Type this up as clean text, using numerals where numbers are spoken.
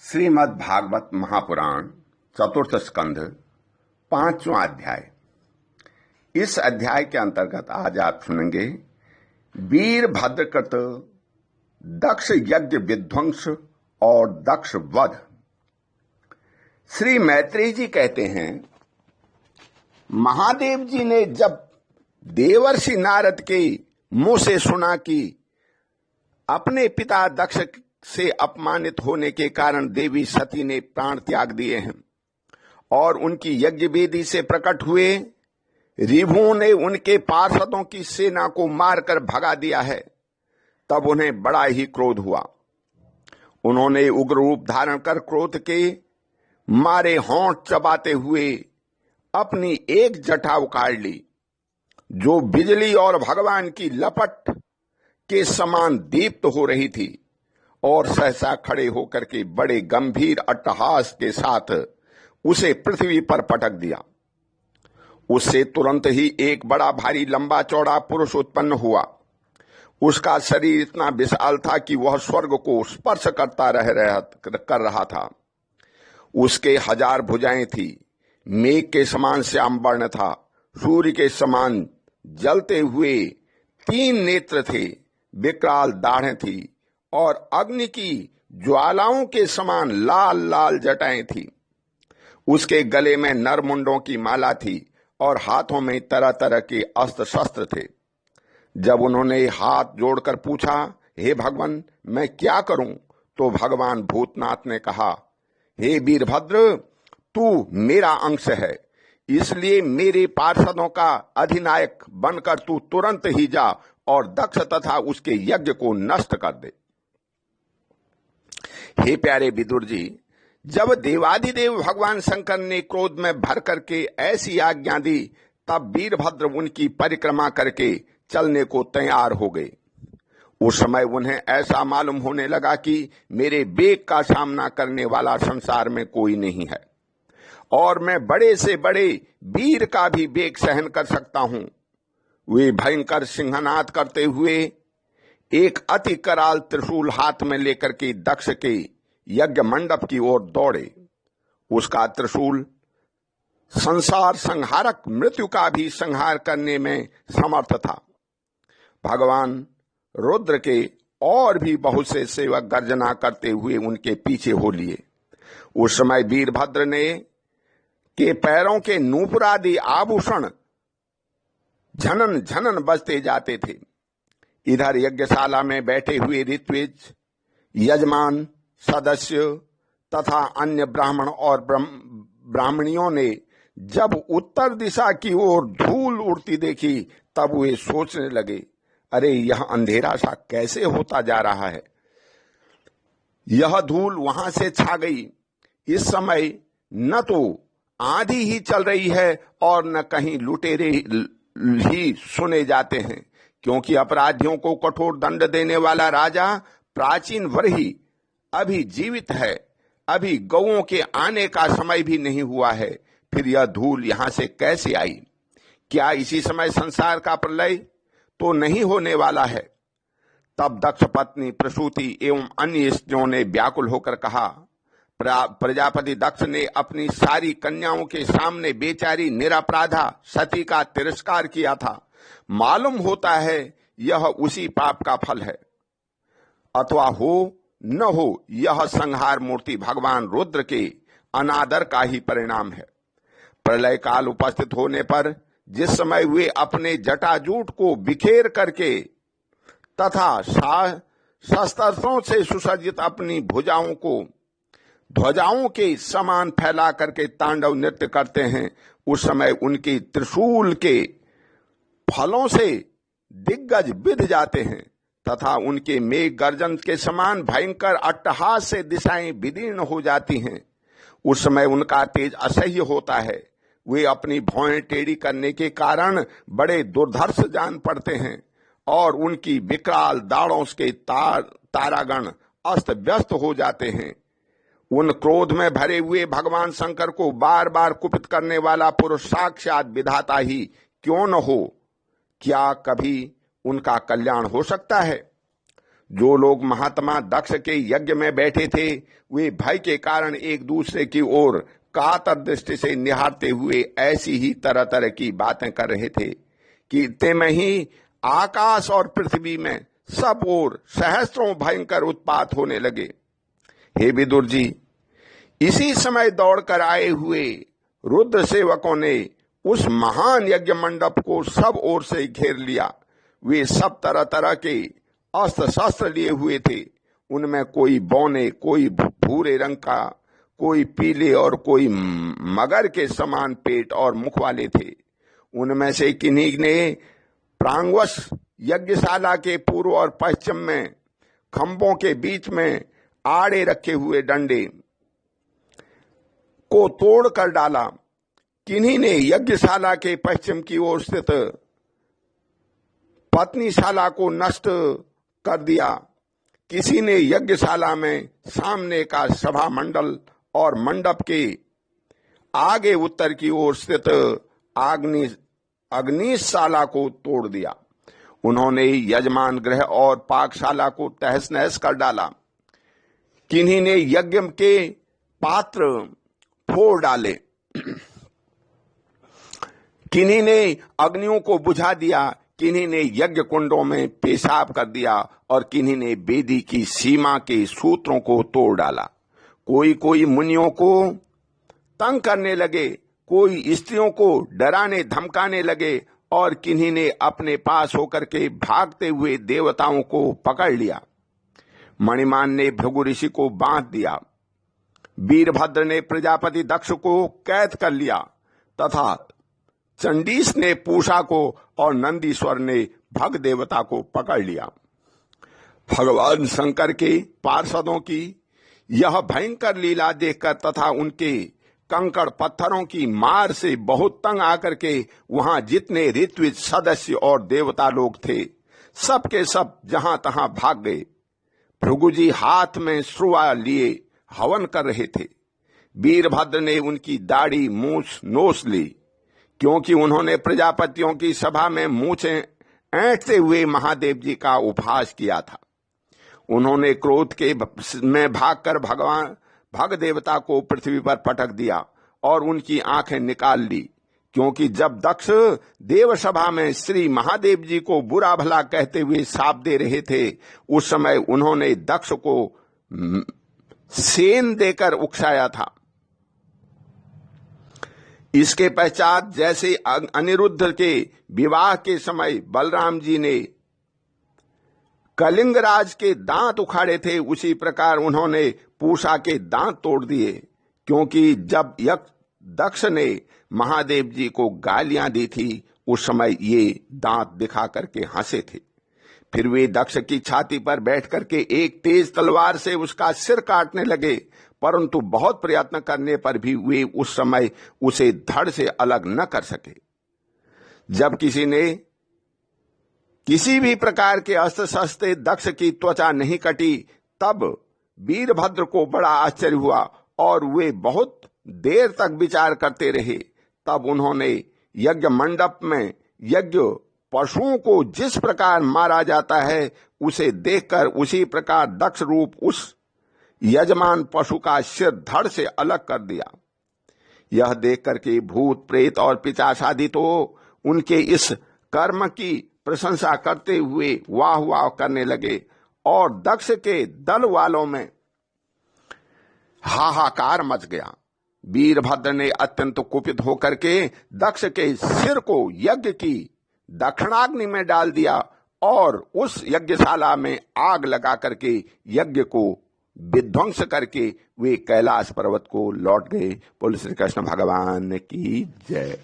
श्रीमद् भागवत महापुराण चतुर्थ स्कंध 5वां अध्याय। इस अध्याय के अंतर्गत आज आप सुनेंगे वीरभद्रकृत दक्ष यज्ञ विध्वंस और दक्ष वध। श्री मैत्रेय जी कहते हैं, महादेव जी ने जब देवर्षि नारद के मुंह से सुना कि अपने पिता दक्ष से अपमानित होने के कारण देवी सती ने प्राण त्याग दिए हैं और उनकी यज्ञ वेदी से प्रकट हुए रिभुओं ने उनके पार्षदों की सेना को मारकर भगा दिया है, तब उन्हें बड़ा ही क्रोध हुआ। उन्होंने उग्र रूप धारण कर क्रोध के मारे होंठ चबाते हुए अपनी एक जटा उखाड़ ली, जो बिजली और भगवान की लपट के समान दीप्त हो रही थी, और सहसा खड़े होकर के बड़े गंभीर अट्टहास के साथ उसे पृथ्वी पर पटक दिया। उससे तुरंत ही एक बड़ा भारी लंबा चौड़ा पुरुष उत्पन्न हुआ। उसका शरीर इतना विशाल था कि वह स्वर्ग को स्पर्श कर रहा था। उसके 1000 भुजाएं थी, मेघ के समान श्याम वर्ण था, सूर्य के समान जलते हुए 3 नेत्र थे, विकराल दाढ़ें थी और अग्नि की ज्वालाओं के समान लाल लाल जटाएं थी। उसके गले में नरमुंडों की माला थी और हाथों में तरह तरह के अस्त्र शस्त्र थे। जब उन्होंने हाथ जोड़कर पूछा, हे भगवान, मैं क्या करूं, तो भगवान भूतनाथ ने कहा, हे वीरभद्र, तू मेरा अंश है, इसलिए मेरे पार्षदों का अधिनायक बनकर तू तुरंत ही जा और दक्ष तथा उसके यज्ञ को नष्ट कर दे। हे प्यारे विदुर जी, जब देवादिदेव भगवान शंकर ने क्रोध में भर करके ऐसी आज्ञा दी, तब वीरभद्र उनकी परिक्रमा करके चलने को तैयार हो गए। उस समय उन्हें ऐसा मालूम होने लगा कि मेरे वेग का सामना करने वाला संसार में कोई नहीं है और मैं बड़े से बड़े वीर का भी वेग सहन कर सकता हूं। वे भयंकर सिंहनाद करते हुए एक अति कराल त्रिशूल हाथ में लेकर के दक्ष के यज्ञ मंडप की ओर दौड़े। उसका त्रिशूल संसार संहारक मृत्यु का भी संहार करने में समर्थ था। भगवान रुद्र के और भी बहुत से सेवक गर्जना करते हुए उनके पीछे हो लिए। उस समय वीरभद्र ने के पैरों के नूपुरादि आभूषण झनन झनन बजते जाते थे। इधर यज्ञशाला में बैठे हुए ऋत्विज, यजमान, सदस्य तथा अन्य ब्राह्मण और ब्राह्मणियों ने जब उत्तर दिशा की ओर धूल उड़ती देखी, तब वे सोचने लगे, अरे यह अंधेरा सा कैसे होता जा रहा है। यह धूल वहां से छा गई। इस समय न तो आंधी ही चल रही है और न कहीं लुटेरे ही सुने जाते हैं, क्योंकि अपराधियों को कठोर दंड देने वाला राजा प्राचीन वरही अभी जीवित है। अभी गौओं के आने का समय भी नहीं हुआ है, फिर यह धूल यहां से कैसे आई? क्या इसी समय संसार का प्रलय तो नहीं होने वाला है? तब दक्ष पत्नी प्रसूति एवं अन्य स्त्रियों ने व्याकुल होकर कहा, प्रजापति दक्ष ने अपनी सारी कन्याओं के सामने बेचारी निरपराधा सती का तिरस्कार किया था। मालूम होता है यह उसी पाप का फल है, अथवा हो न हो यह संहार मूर्ति भगवान रुद्र के अनादर का ही परिणाम है। प्रलय काल उपस्थित होने पर जिस समय वे अपने जटाजूट को बिखेर करके तथा शस्त्रों से सुसज्जित अपनी भुजाओं को ध्वजाओं के समान फैला करके तांडव नृत्य करते हैं, उस समय उनकी त्रिशूल के फलों से दिग्गज बिध जाते हैं तथा उनके मेघ गर्जन के समान भयंकर अट्टहास से दिशाएं विदीर्ण हो जाती हैं। उस समय उनका तेज असह्य होता है। वे अपनी भौएं टेढ़ी करने के कारण बड़े दुर्धर्ष जान पड़ते हैं और उनकी विकराल दाढ़ों के तारागण अस्त व्यस्त हो जाते हैं। उन क्रोध में भरे हुए भगवान शंकर को बार बार कुपित करने वाला पुरुष साक्षात विधाता ही क्यों न हो, क्या कभी उनका कल्याण हो सकता है? जो लोग महात्मा दक्ष के यज्ञ में बैठे थे वे भय के कारण एक दूसरे की ओर कातर दृष्टि से निहारते हुए ऐसी ही तरह तरह की बातें कर रहे थे कि इतने में ही आकाश और पृथ्वी में सब ओर सहस्त्रों भयंकर उत्पात होने लगे। हे विदुर जी, इसी समय दौड़कर आए हुए रुद्र सेवकों ने उस महान यज्ञ मंडप को सब ओर से घेर लिया। वे सब तरह तरह के अस्त्र शस्त्र लिए हुए थे। उनमें कोई बौने, कोई भूरे रंग का, कोई पीले और कोई मगर के समान पेट और मुख वाले थे। उनमें से किन्हीं ने प्रांगवश यज्ञशाला के पूर्व और पश्चिम में खंभों के बीच में आड़े रखे हुए डंडे को तोड़ कर डाला। किन्हीं ने यज्ञशाला के पश्चिम की ओर स्थित पत्नीशाला को नष्ट कर दिया। किसी ने यज्ञशाला में सामने का सभा मंडल और मंडप के आगे उत्तर की ओर स्थित अग्निशाला को तोड़ दिया। उन्होंने यजमान गृह और पाकशाला को तहस नहस कर डाला। किन्हीं ने यज्ञ के पात्र फोड़ डाले, किन्हीं ने अग्नियों को बुझा दिया, किन्हीं ने यज्ञ कुंडों में पेशाब कर दिया और किन्हीं ने वेदी की सीमा के सूत्रों को तोड़ डाला। कोई कोई मुनियों को तंग करने लगे, कोई स्त्रियों को डराने धमकाने लगे और किन्हीं ने अपने पास होकर के भागते हुए देवताओं को पकड़ लिया। मणिमान ने भृगु ऋषि को बांध दिया। वीरभद्र ने प्रजापति दक्ष को कैद कर लिया तथा चंडीस ने पूषा को और नंदीश्वर ने भग देवता को पकड़ लिया। भगवान शंकर के पार्षदों की यह भयंकर लीला देखकर तथा उनके कंकड़ पत्थरों की मार से बहुत तंग आकर के वहां जितने ऋत्विज सदस्य और देवता लोग थे सब के सब जहां तहां भाग गए। भृगु जी हाथ में श्रुआ लिए हवन कर रहे थे। वीरभद्र ने उनकी दाढ़ी मूछ नोच ली, क्योंकि उन्होंने प्रजापतियों की सभा में मूछें ऐंठते हुए महादेव जी का उपहास किया था। उन्होंने क्रोध के में भागकर भग देवता को पृथ्वी पर पटक दिया और उनकी आंखें निकाल ली, क्योंकि जब दक्ष देव सभा में श्री महादेव जी को बुरा भला कहते हुए शाप दे रहे थे उस समय उन्होंने दक्ष को सेन देकर उकसाया था। इसके पश्चात जैसे अनिरुद्ध के विवाह के समय बलराम जी ने कलिंगराज के दांत उखाड़े थे उसी प्रकार उन्होंने पूषा के दांत तोड़ दिए, क्योंकि जब दक्ष ने महादेव जी को गालियां दी थी उस समय ये दांत दिखा करके हंसे थे। फिर वे दक्ष की छाती पर बैठ करके एक तेज तलवार से उसका सिर काटने लगे, परंतु बहुत प्रयत्न करने पर भी वे उस समय उसे धड़ से अलग न कर सके। जब किसी ने किसी भी प्रकार के अस्त्र शस्त्र दक्ष की त्वचा नहीं कटी तब वीरभद्र को बड़ा आश्चर्य हुआ और वे बहुत देर तक विचार करते रहे। तब उन्होंने यज्ञ मंडप में यज्ञ पशुओं को जिस प्रकार मारा जाता है उसे देखकर उसी प्रकार दक्ष रूप उस यजमान पशु का सिर धड़ से अलग कर दिया। यह देख करके भूत प्रेत और पिशाच आदि तो उनके इस कर्म की प्रशंसा करते हुए वाह वाह करने लगे और दक्ष के दल वालों में हाहाकार मच गया। वीरभद्र ने अत्यंत कुपित होकर के दक्ष के सिर को यज्ञ की दक्षिणाग्नि में डाल दिया और उस यज्ञशाला में आग लगा करके यज्ञ को विध्वंस करके वे कैलाश पर्वत को लौट गए। बोल श्री कृष्ण भगवान की जय।